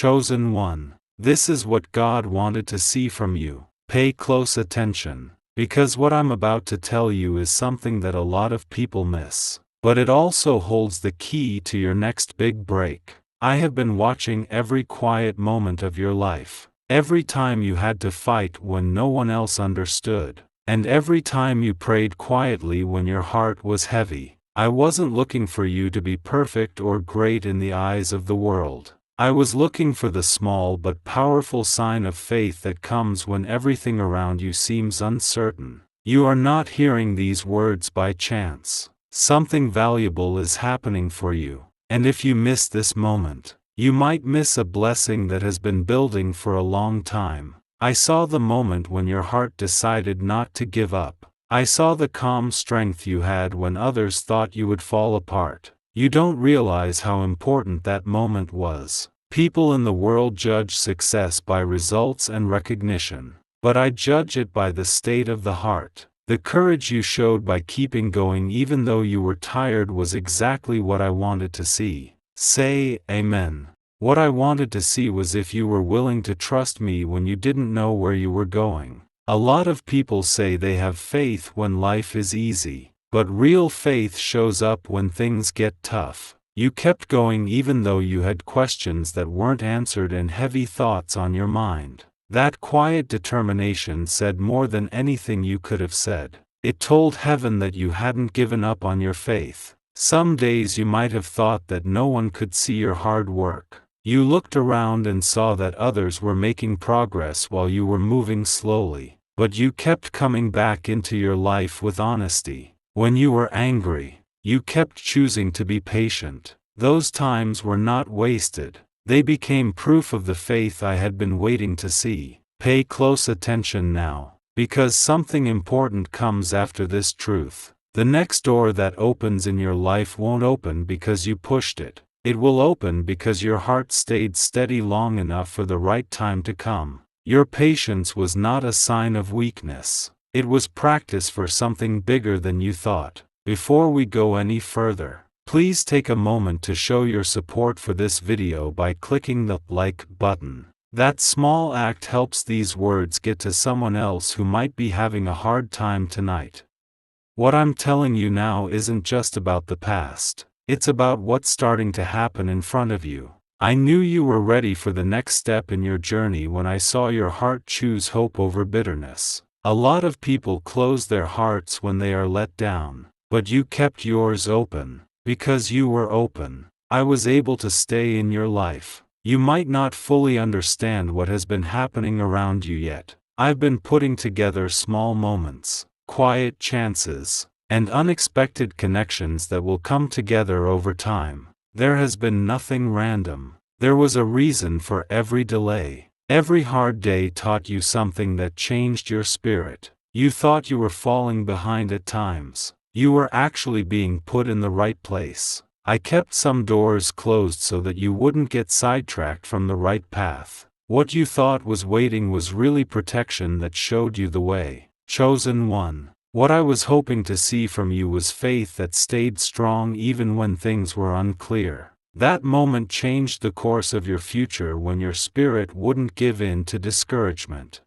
Chosen one. This is what God wanted to see from you. Pay close attention, because what I'm about to tell you is something that a lot of people miss. But it also holds the key to your next big break. I have been watching every quiet moment of your life. Every time you had to fight when no one else understood. And every time you prayed quietly when your heart was heavy. I wasn't looking for you to be perfect or great in the eyes of the world. I was looking for the small but powerful sign of faith that comes when everything around you seems uncertain. You are not hearing these words by chance. Something valuable is happening for you. And if you miss this moment, you might miss a blessing that has been building for a long time. I saw the moment when your heart decided not to give up. I saw the calm strength you had when others thought you would fall apart. You don't realize how important that moment was. People in the world judge success by results and recognition. But I judge it by the state of the heart. The courage you showed by keeping going even though you were tired was exactly what I wanted to see. Say, Amen. What I wanted to see was if you were willing to trust me when you didn't know where you were going. A lot of people say they have faith when life is easy. But real faith shows up when things get tough. You kept going even though you had questions that weren't answered and heavy thoughts on your mind. That quiet determination said more than anything you could have said. It told heaven that you hadn't given up on your faith. Some days you might have thought that no one could see your hard work. You looked around and saw that others were making progress while you were moving slowly. But you kept coming back into your life with honesty. When you were angry, you kept choosing to be patient. Those times were not wasted. They became proof of the faith I had been waiting to see. Pay close attention now, because something important comes after this truth. The next door that opens in your life won't open because you pushed it. It will open because your heart stayed steady long enough for the right time to come. Your patience was not a sign of weakness. It was practice for something bigger than you thought. Before we go any further, please take a moment to show your support for this video by clicking the like button. That small act helps these words get to someone else who might be having a hard time tonight. What I'm telling you now isn't just about the past. It's about what's starting to happen in front of you. I knew you were ready for the next step in your journey when I saw your heart choose hope over bitterness. A lot of people close their hearts when they are let down, but you kept yours open. Because you were open, I was able to stay in your life. You might not fully understand what has been happening around you yet. I've been putting together small moments, quiet chances, and unexpected connections that will come together over time. There has been nothing random. There was a reason for every delay. Every hard day taught you something that changed your spirit. You thought you were falling behind at times. You were actually being put in the right place. I kept some doors closed so that you wouldn't get sidetracked from the right path. What you thought was waiting was really protection that showed you the way. Chosen one. What I was hoping to see from you was faith that stayed strong even when things were unclear. That moment changed the course of your future when your spirit wouldn't give in to discouragement.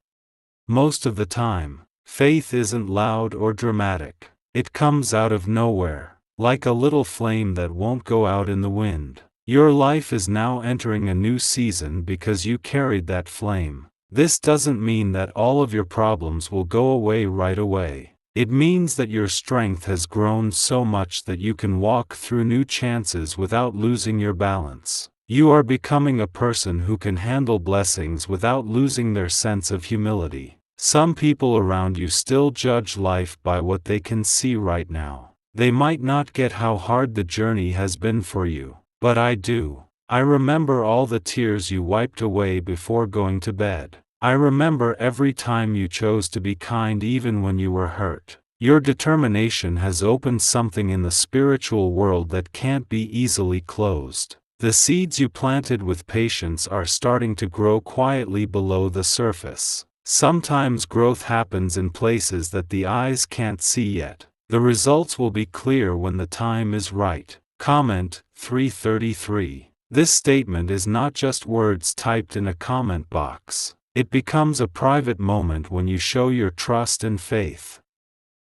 Most of the time, faith isn't loud or dramatic. It comes out of nowhere, like a little flame that won't go out in the wind. Your life is now entering a new season because you carried that flame. This doesn't mean that all of your problems will go away right away. It means that your strength has grown so much that you can walk through new chances without losing your balance. You are becoming a person who can handle blessings without losing their sense of humility. Some people around you still judge life by what they can see right now. They might not get how hard the journey has been for you, but I do. I remember all the tears you wiped away before going to bed. I remember every time you chose to be kind even when you were hurt. Your determination has opened something in the spiritual world that can't be easily closed. The seeds you planted with patience are starting to grow quietly below the surface. Sometimes growth happens in places that the eyes can't see yet. The results will be clear when the time is right. Comment 333. This statement is not just words typed in a comment box. It becomes a private moment when you show your trust and faith.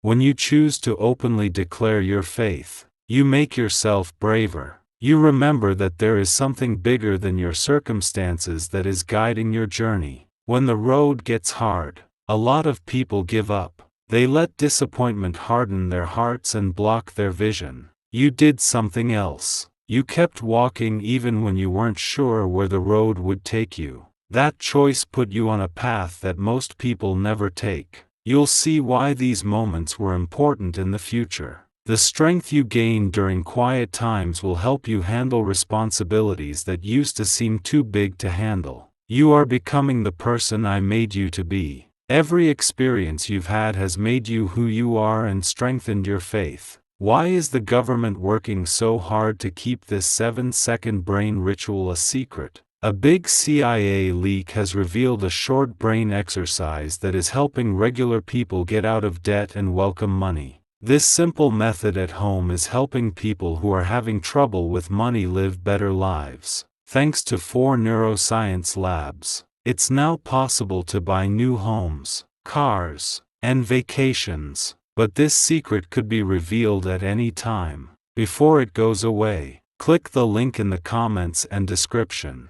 When you choose to openly declare your faith, you make yourself braver. You remember that there is something bigger than your circumstances that is guiding your journey. When the road gets hard, a lot of people give up. They let disappointment harden their hearts and block their vision. You did something else. You kept walking even when you weren't sure where the road would take you. That choice put you on a path that most people never take. You'll see why these moments were important in the future. The strength you gain during quiet times will help you handle responsibilities that used to seem too big to handle. You are becoming the person I made you to be. Every experience you've had has made you who you are and strengthened your faith. Why is the government working so hard to keep this 7-second brain ritual a secret? A big CIA leak has revealed a short brain exercise that is helping regular people get out of debt and welcome money. This simple method at home is helping people who are having trouble with money live better lives. Thanks to 4 neuroscience labs, it's now possible to buy new homes, cars, and vacations. But this secret could be revealed at any time. Before it goes away, click the link in the comments and description.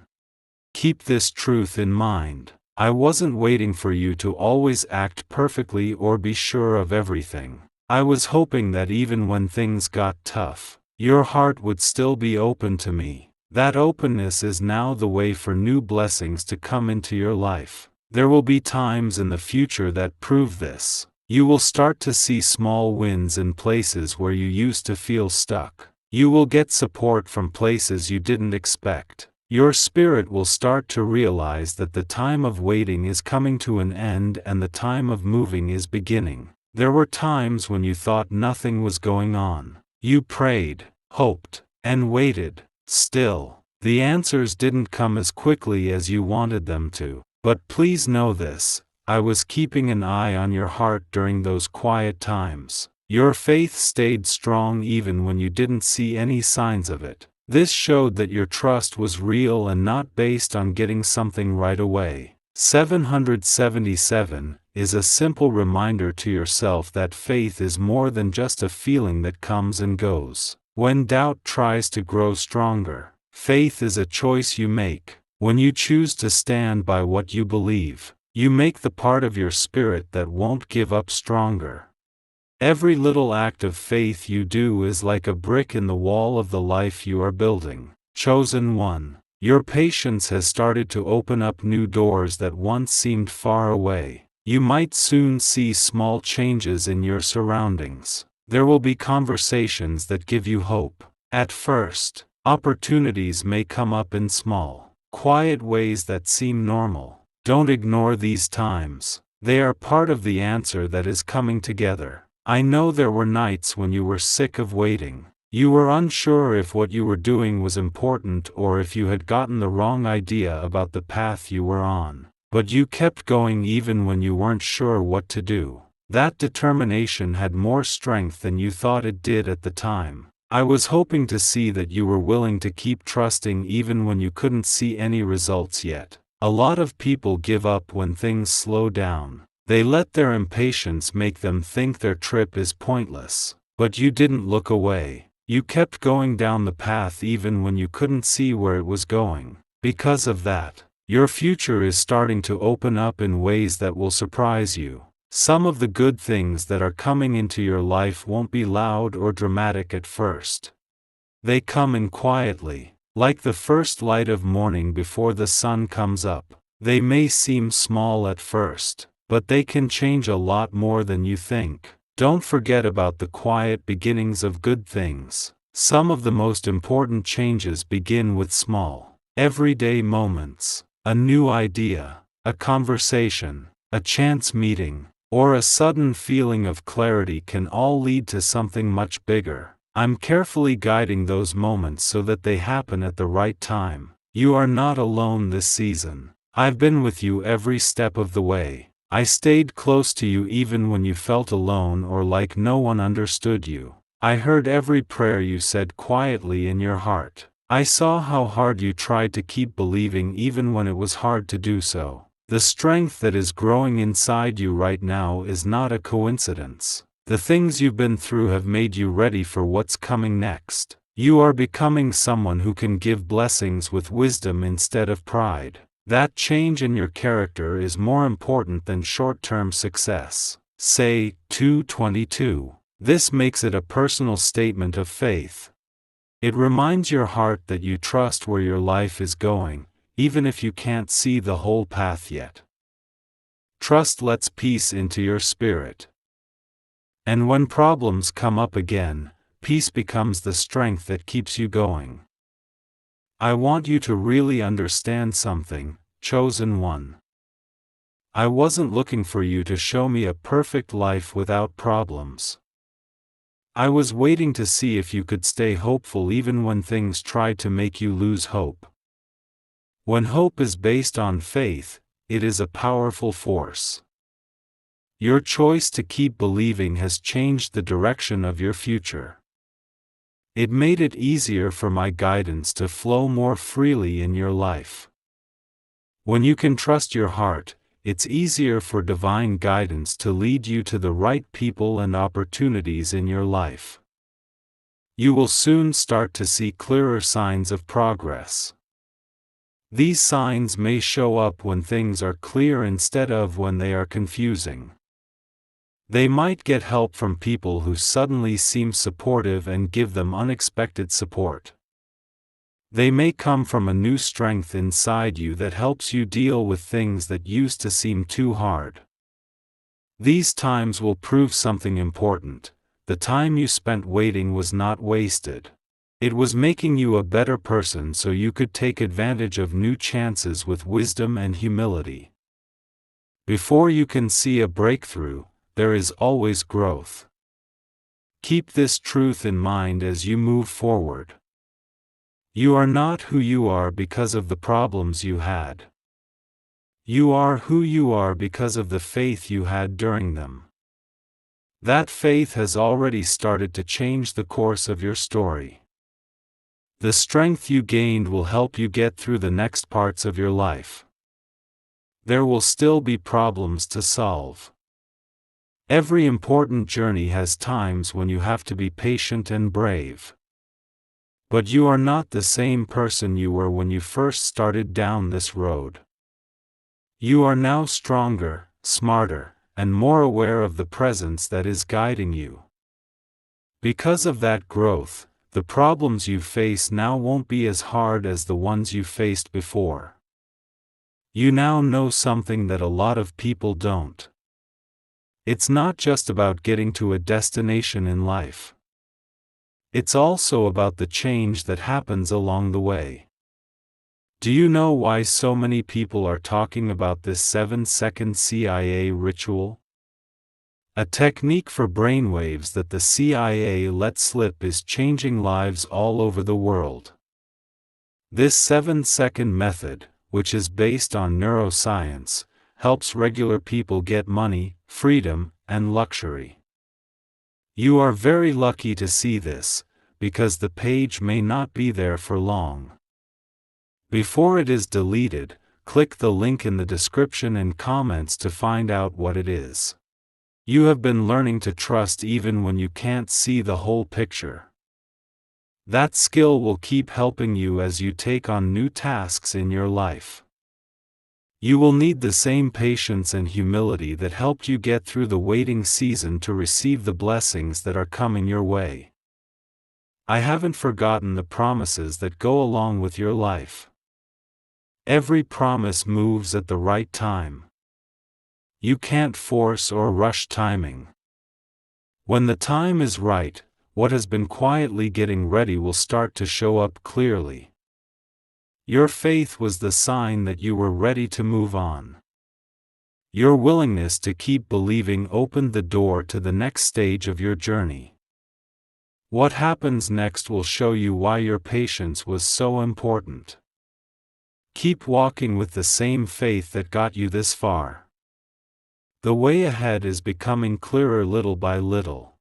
Keep this truth in mind. I wasn't waiting for you to always act perfectly or be sure of everything. I was hoping that even when things got tough, your heart would still be open to me. That openness is now the way for new blessings to come into your life. There will be times in the future that prove this. You will start to see small wins in places where you used to feel stuck. You will get support from places you didn't expect. Your spirit will start to realize that the time of waiting is coming to an end and the time of moving is beginning. There were times when you thought nothing was going on. You prayed, hoped, and waited. Still, the answers didn't come as quickly as you wanted them to. But please know this, I was keeping an eye on your heart during those quiet times. Your faith stayed strong even when you didn't see any signs of it. This showed that your trust was real and not based on getting something right away. 777 is a simple reminder to yourself that faith is more than just a feeling that comes and goes. When doubt tries to grow stronger, faith is a choice you make. When you choose to stand by what you believe, you make the part of your spirit that won't give up stronger. Every little act of faith you do is like a brick in the wall of the life you are building. Chosen one, your patience has started to open up new doors that once seemed far away. You might soon see small changes in your surroundings. There will be conversations that give you hope. At first, opportunities may come up in small, quiet ways that seem normal. Don't ignore these times. They are part of the answer that is coming together. I know there were nights when you were sick of waiting. You were unsure if what you were doing was important or if you had gotten the wrong idea about the path you were on. But you kept going even when you weren't sure what to do. That determination had more strength than you thought it did at the time. I was hoping to see that you were willing to keep trusting even when you couldn't see any results yet. A lot of people give up when things slow down. They let their impatience make them think their trip is pointless. But you didn't look away. You kept going down the path even when you couldn't see where it was going. Because of that, your future is starting to open up in ways that will surprise you. Some of the good things that are coming into your life won't be loud or dramatic at first. They come in quietly, like the first light of morning before the sun comes up. They may seem small at first, but they can change a lot more than you think. Don't forget about the quiet beginnings of good things. Some of the most important changes begin with small, everyday moments. A new idea, a conversation, a chance meeting, or a sudden feeling of clarity can all lead to something much bigger. I'm carefully guiding those moments so that they happen at the right time. You are not alone this season. I've been with you every step of the way. I stayed close to you even when you felt alone or like no one understood you. I heard every prayer you said quietly in your heart. I saw how hard you tried to keep believing even when it was hard to do so. The strength that is growing inside you right now is not a coincidence. The things you've been through have made you ready for what's coming next. You are becoming someone who can give blessings with wisdom instead of pride. That change in your character is more important than short-term success. Say, 2:22. This makes it a personal statement of faith. It reminds your heart that you trust where your life is going, even if you can't see the whole path yet. Trust lets peace into your spirit. And when problems come up again, peace becomes the strength that keeps you going. I want you to really understand something, chosen one. I wasn't looking for you to show me a perfect life without problems. I was waiting to see if you could stay hopeful even when things tried to make you lose hope. When hope is based on faith, it is a powerful force. Your choice to keep believing has changed the direction of your future. It made it easier for my guidance to flow more freely in your life. When you can trust your heart, it's easier for divine guidance to lead you to the right people and opportunities in your life. You will soon start to see clearer signs of progress. These signs may show up when things are clear instead of when they are confusing. They might get help from people who suddenly seem supportive and give them unexpected support. They may come from a new strength inside you that helps you deal with things that used to seem too hard. These times will prove something important. The time you spent waiting was not wasted. It was making you a better person so you could take advantage of new chances with wisdom and humility. Before you can see a breakthrough, there is always growth. Keep this truth in mind as you move forward. You are not who you are because of the problems you had. You are who you are because of the faith you had during them. That faith has already started to change the course of your story. The strength you gained will help you get through the next parts of your life. There will still be problems to solve. Every important journey has times when you have to be patient and brave. But you are not the same person you were when you first started down this road. You are now stronger, smarter, and more aware of the presence that is guiding you. Because of that growth, the problems you face now won't be as hard as the ones you faced before. You now know something that a lot of people don't. It's not just about getting to a destination in life. It's also about the change that happens along the way. Do you know why so many people are talking about this 7-second CIA ritual? A technique for brainwaves that the CIA let slip is changing lives all over the world. This 7-second method, which is based on neuroscience, helps regular people get money, freedom, and luxury. You are very lucky to see this, because the page may not be there for long. Before it is deleted, click the link in the description and comments to find out what it is. You have been learning to trust even when you can't see the whole picture. That skill will keep helping you as you take on new tasks in your life. You will need the same patience and humility that helped you get through the waiting season to receive the blessings that are coming your way. I haven't forgotten the promises that go along with your life. Every promise moves at the right time. You can't force or rush timing. When the time is right, what has been quietly getting ready will start to show up clearly. Your faith was the sign that you were ready to move on. Your willingness to keep believing opened the door to the next stage of your journey. What happens next will show you why your patience was so important. Keep walking with the same faith that got you this far. The way ahead is becoming clearer little by little.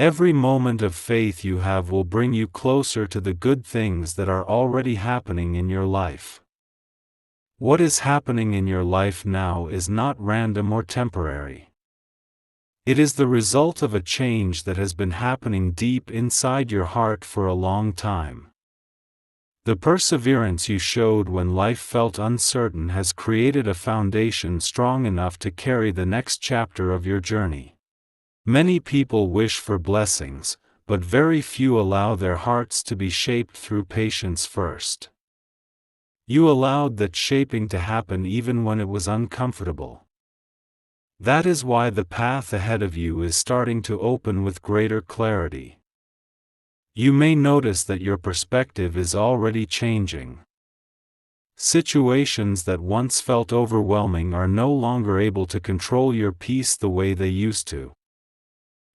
Every moment of faith you have will bring you closer to the good things that are already happening in your life. What is happening in your life now is not random or temporary. It is the result of a change that has been happening deep inside your heart for a long time. The perseverance you showed when life felt uncertain has created a foundation strong enough to carry the next chapter of your journey. Many people wish for blessings, but very few allow their hearts to be shaped through patience first. You allowed that shaping to happen even when it was uncomfortable. That is why the path ahead of you is starting to open with greater clarity. You may notice that your perspective is already changing. Situations that once felt overwhelming are no longer able to control your peace the way they used to.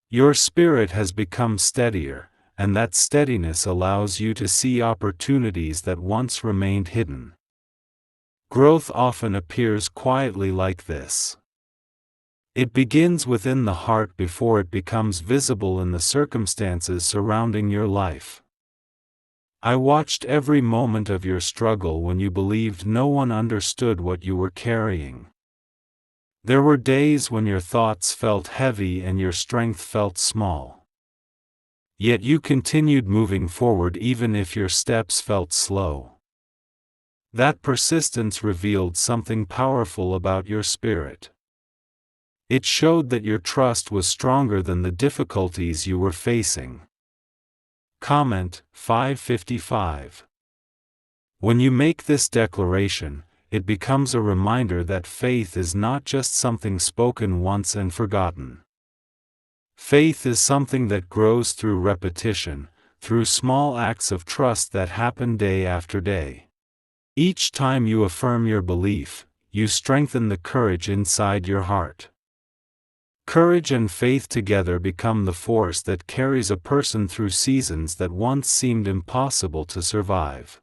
Your spirit has become steadier, and that steadiness allows you to see opportunities that once remained hidden. Growth often appears quietly like this. It begins within the heart before it becomes visible in the circumstances surrounding your life. I watched every moment of your struggle when you believed no one understood what you were carrying. There were days when your thoughts felt heavy and your strength felt small. Yet you continued moving forward even if your steps felt slow. That persistence revealed something powerful about your spirit. It showed that your trust was stronger than the difficulties you were facing. Comment 555. When you make this declaration, it becomes a reminder that faith is not just something spoken once and forgotten. Faith is something that grows through repetition, through small acts of trust that happen day after day. Each time you affirm your belief, you strengthen the courage inside your heart. Courage and faith together become the force that carries a person through seasons that once seemed impossible to survive.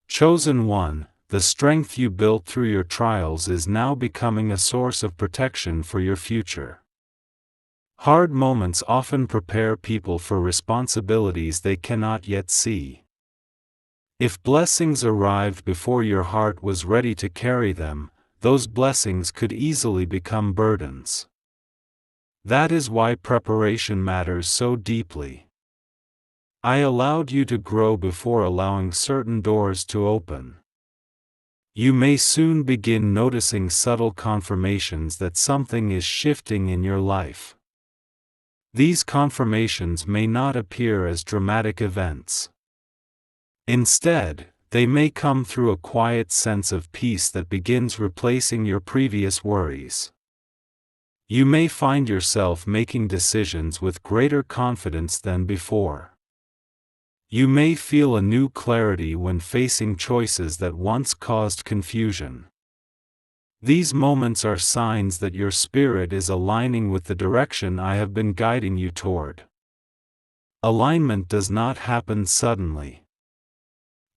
Chosen one, the strength you built through your trials is now becoming a source of protection for your future. Hard moments often prepare people for responsibilities they cannot yet see. If blessings arrived before your heart was ready to carry them, those blessings could easily become burdens. That is why preparation matters so deeply. I allowed you to grow before allowing certain doors to open. You may soon begin noticing subtle confirmations that something is shifting in your life. These confirmations may not appear as dramatic events. Instead, they may come through a quiet sense of peace that begins replacing your previous worries. You may find yourself making decisions with greater confidence than before. You may feel a new clarity when facing choices that once caused confusion. These moments are signs that your spirit is aligning with the direction I have been guiding you toward. Alignment does not happen suddenly.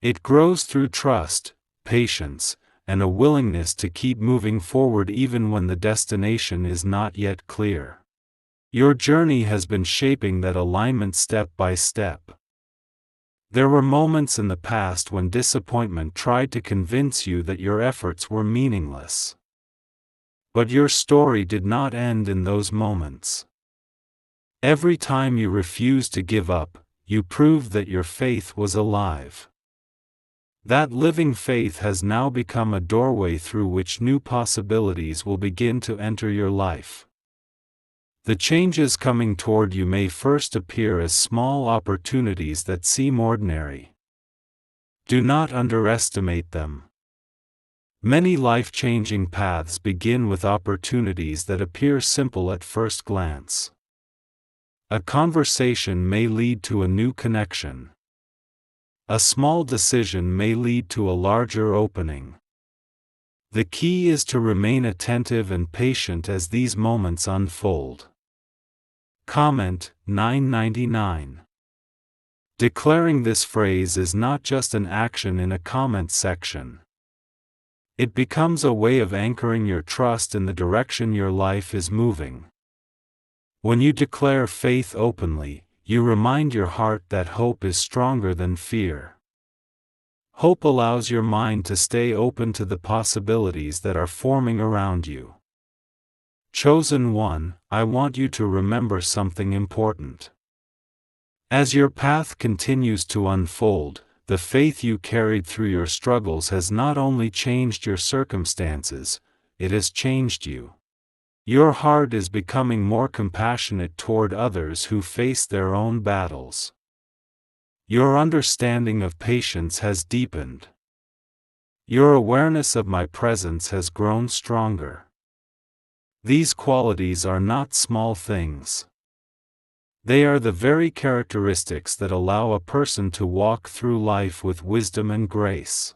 It grows through trust, patience, and a willingness to keep moving forward even when the destination is not yet clear. Your journey has been shaping that alignment step by step. There were moments in the past when disappointment tried to convince you that your efforts were meaningless. But your story did not end in those moments. Every time you refused to give up, you proved that your faith was alive. That living faith has now become a doorway through which new possibilities will begin to enter your life. The changes coming toward you may first appear as small opportunities that seem ordinary. Do not underestimate them. Many life-changing paths begin with opportunities that appear simple at first glance. A conversation may lead to a new connection. A small decision may lead to a larger opening. The key is to remain attentive and patient as these moments unfold. Comment 999. Declaring this phrase is not just an action in a comment section. It becomes a way of anchoring your trust in the direction your life is moving. When you declare faith openly, you remind your heart that hope is stronger than fear. Hope allows your mind to stay open to the possibilities that are forming around you. Chosen one, I want you to remember something important. As your path continues to unfold, the faith you carried through your struggles has not only changed your circumstances, it has changed you. Your heart is becoming more compassionate toward others who face their own battles. Your understanding of patience has deepened. Your awareness of my presence has grown stronger. These qualities are not small things. They are the very characteristics that allow a person to walk through life with wisdom and grace.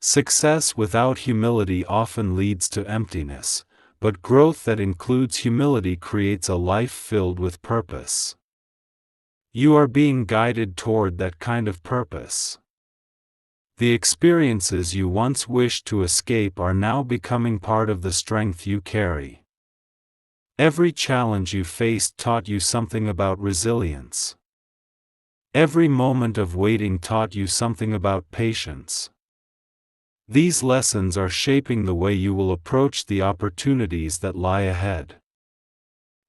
Success without humility often leads to emptiness, but growth that includes humility creates a life filled with purpose. You are being guided toward that kind of purpose. The experiences you once wished to escape are now becoming part of the strength you carry. Every challenge you faced taught you something about resilience. Every moment of waiting taught you something about patience. These lessons are shaping the way you will approach the opportunities that lie ahead.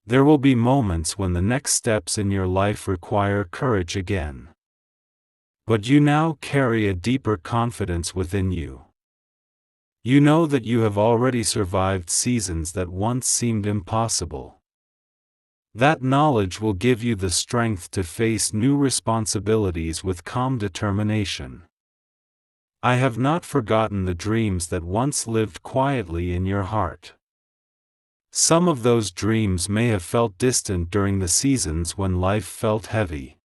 There will be moments when the next steps in your life require courage again. But you now carry a deeper confidence within you. You know that you have already survived seasons that once seemed impossible. That knowledge will give you the strength to face new responsibilities with calm determination. I have not forgotten the dreams that once lived quietly in your heart. Some of those dreams may have felt distant during the seasons when life felt heavy.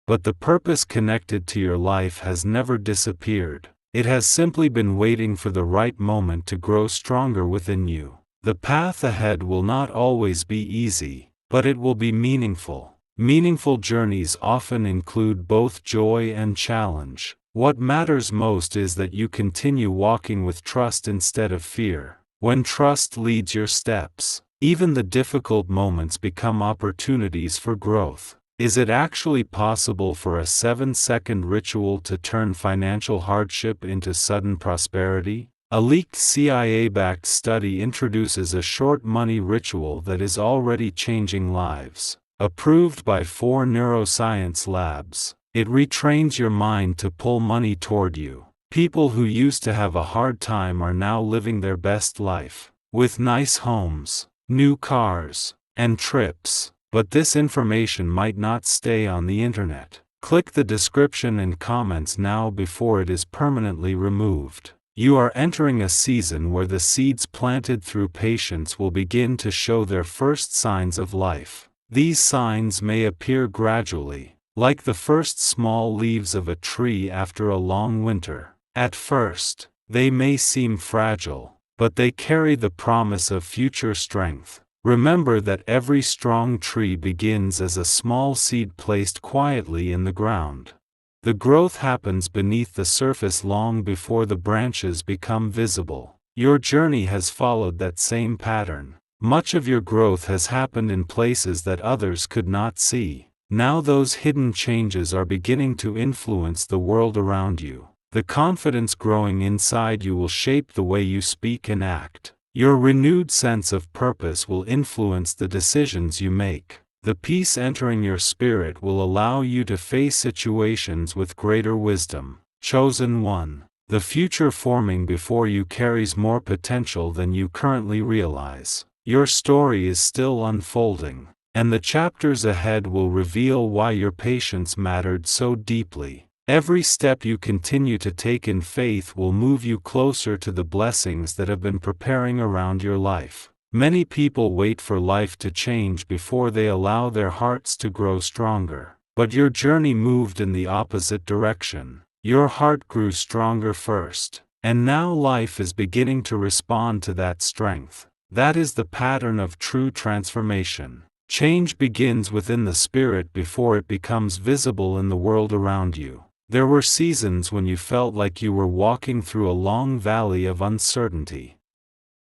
But the purpose connected to your life has never disappeared. It has simply been waiting for the right moment to grow stronger within you. The path ahead will not always be easy, but it will be meaningful. Meaningful journeys often include both joy and challenge. What matters most is that you continue walking with trust instead of fear. When trust leads your steps, even the difficult moments become opportunities for growth. Is it actually possible for a 7-second ritual to turn financial hardship into sudden prosperity? A leaked CIA-backed study introduces a short money ritual that is already changing lives. Approved by 4 neuroscience labs, it retrains your mind to pull money toward you. People who used to have a hard time are now living their best life, with nice homes, new cars, and trips. But this information might not stay on the internet. Click the description and comments now before it is permanently removed. You are entering a season where the seeds planted through patience will begin to show their first signs of life. These signs may appear gradually, like the first small leaves of a tree after a long winter. At first, they may seem fragile, but they carry the promise of future strength. Remember that every strong tree begins as a small seed placed quietly in the ground. The growth happens beneath the surface long before the branches become visible. Your journey has followed that same pattern. Much of your growth has happened in places that others could not see. Now those hidden changes are beginning to influence the world around you. The confidence growing inside you will shape the way you speak and act. Your renewed sense of purpose will influence the decisions you make. The peace entering your spirit will allow you to face situations with greater wisdom. Chosen one, the future forming before you carries more potential than you currently realize. Your story is still unfolding, and the chapters ahead will reveal why your patience mattered so deeply. Every step you continue to take in faith will move you closer to the blessings that have been preparing around your life. Many people wait for life to change before they allow their hearts to grow stronger. But your journey moved in the opposite direction. Your heart grew stronger first, and now life is beginning to respond to that strength. That is the pattern of true transformation. Change begins within the spirit before it becomes visible in the world around you. There were seasons when you felt like you were walking through a long valley of uncertainty.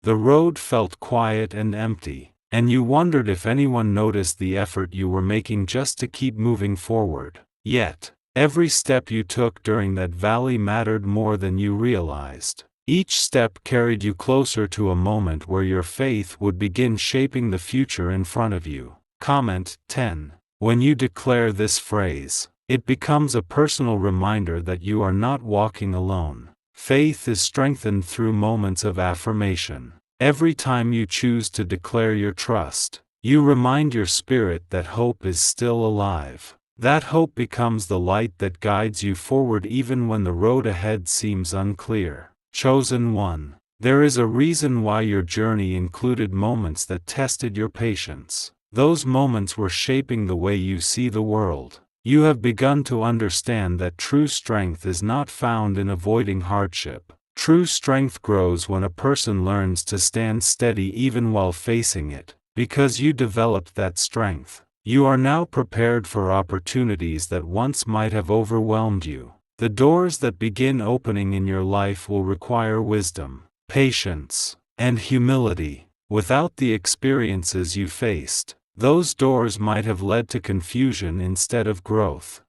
The road felt quiet and empty. and you wondered if anyone noticed the effort you were making just to keep moving forward. Yet, every step you took during that valley mattered more than you realized. Each step carried you closer to a moment where your faith would begin shaping the future in front of you. Comment 10. When you declare this phrase, it becomes a personal reminder that you are not walking alone. Faith is strengthened through moments of affirmation. Every time you choose to declare your trust, you remind your spirit that hope is still alive. That hope becomes the light that guides you forward even when the road ahead seems unclear. Chosen one. There is a reason why your journey included moments that tested your patience. Those moments were shaping the way you see the world. You have begun to understand that true strength is not found in avoiding hardship. True strength grows when a person learns to stand steady even while facing it. Because you developed that strength, you are now prepared for opportunities that once might have overwhelmed you. The doors that begin opening in your life will require wisdom, patience, and humility. Without the experiences you faced, those doors might have led to confusion instead of growth.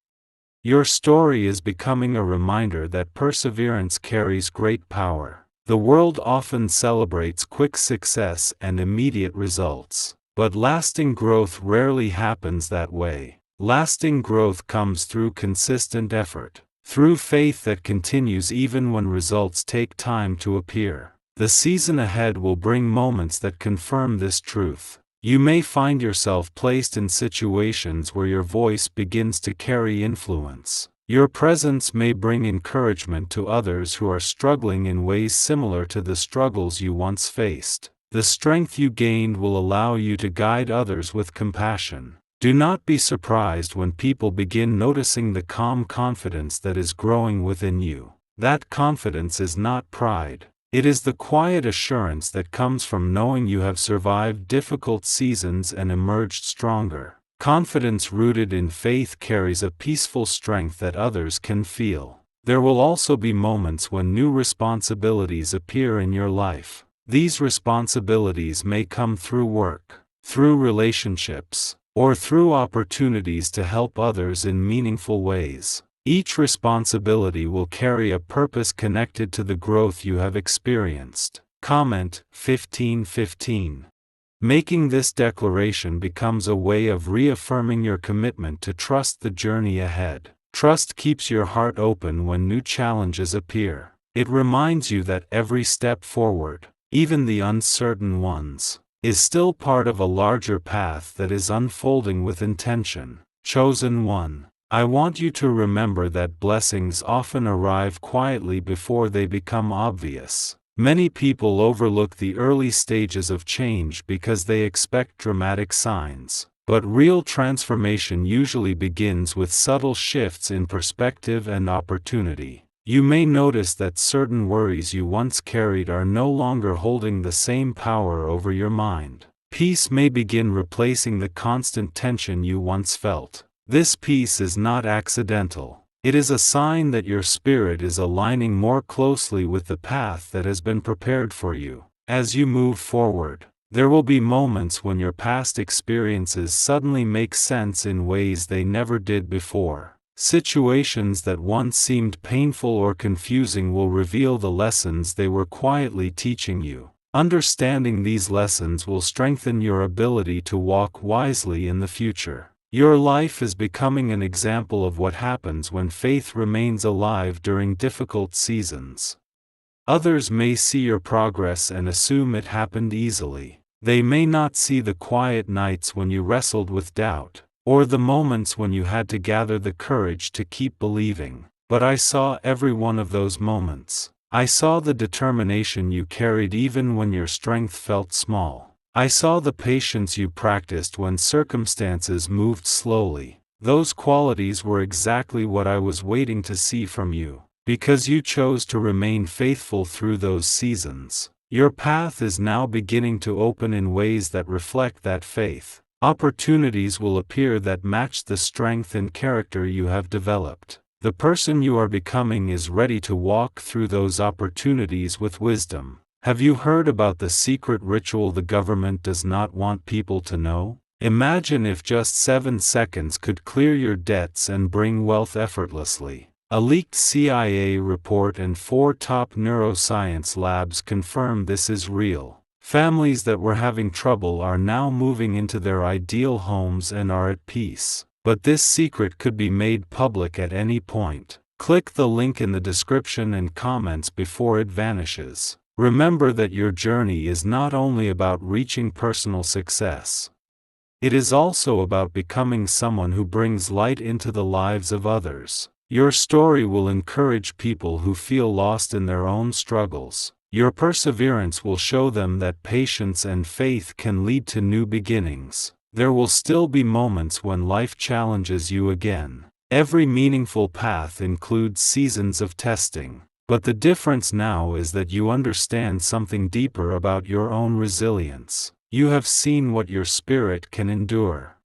Your story is becoming a reminder that perseverance carries great power. The world often celebrates quick success and immediate results, but lasting growth rarely happens that way. Lasting growth comes through consistent effort, through faith that continues even when results take time to appear. The season ahead will bring moments that confirm this truth. You may find yourself placed in situations where your voice begins to carry influence. Your presence may bring encouragement to others who are struggling in ways similar to the struggles you once faced. The strength you gained will allow you to guide others with compassion. Do not be surprised when people begin noticing the calm confidence that is growing within you. That confidence is not pride. It is the quiet assurance that comes from knowing you have survived difficult seasons and emerged stronger. Confidence rooted in faith carries a peaceful strength that others can feel. There will also be moments when new responsibilities appear in your life. These responsibilities may come through work, through relationships, or through opportunities to help others in meaningful ways. Each responsibility will carry a purpose connected to the growth you have experienced. Comment 15:15. Making this declaration becomes a way of reaffirming your commitment to trust the journey ahead. Trust keeps your heart open when new challenges appear. It reminds you that every step forward, even the uncertain ones, is still part of a larger path that is unfolding with intention. Chosen one. I want you to remember that blessings often arrive quietly before they become obvious. Many people overlook the early stages of change because they expect dramatic signs. But real transformation usually begins with subtle shifts in perspective and opportunity. You may notice that certain worries you once carried are no longer holding the same power over your mind. Peace may begin replacing the constant tension you once felt. This peace is not accidental. It is a sign that your spirit is aligning more closely with the path that has been prepared for you. As you move forward, there will be moments when your past experiences suddenly make sense in ways they never did before. Situations that once seemed painful or confusing will reveal the lessons they were quietly teaching you. Understanding these lessons will strengthen your ability to walk wisely in the future. Your life is becoming an example of what happens when faith remains alive during difficult seasons. Others may see your progress and assume it happened easily. They may not see the quiet nights when you wrestled with doubt, or the moments when you had to gather the courage to keep believing. But I saw every one of those moments. I saw the determination you carried even when your strength felt small. I saw the patience you practiced when circumstances moved slowly. Those qualities were exactly what I was waiting to see from you. Because you chose to remain faithful through those seasons, your path is now beginning to open in ways that reflect that faith. Opportunities will appear that match the strength and character you have developed. The person you are becoming is ready to walk through those opportunities with wisdom. Have you heard about the secret ritual the government does not want people to know? Imagine if just 7 seconds could clear your debts and bring wealth effortlessly. A leaked CIA report and 4 top neuroscience labs confirm this is real. Families that were having trouble are now moving into their ideal homes and are at peace. But this secret could be made public at any point. Click the link in the description and comments before it vanishes. Remember that your journey is not only about reaching personal success. It is also about becoming someone who brings light into the lives of others. Your story will encourage people who feel lost in their own struggles. Your perseverance will show them that patience and faith can lead to new beginnings. There will still be moments when life challenges you again. Every meaningful path includes seasons of testing. But the difference now is that you understand something deeper about your own resilience. You have seen what your spirit can endure.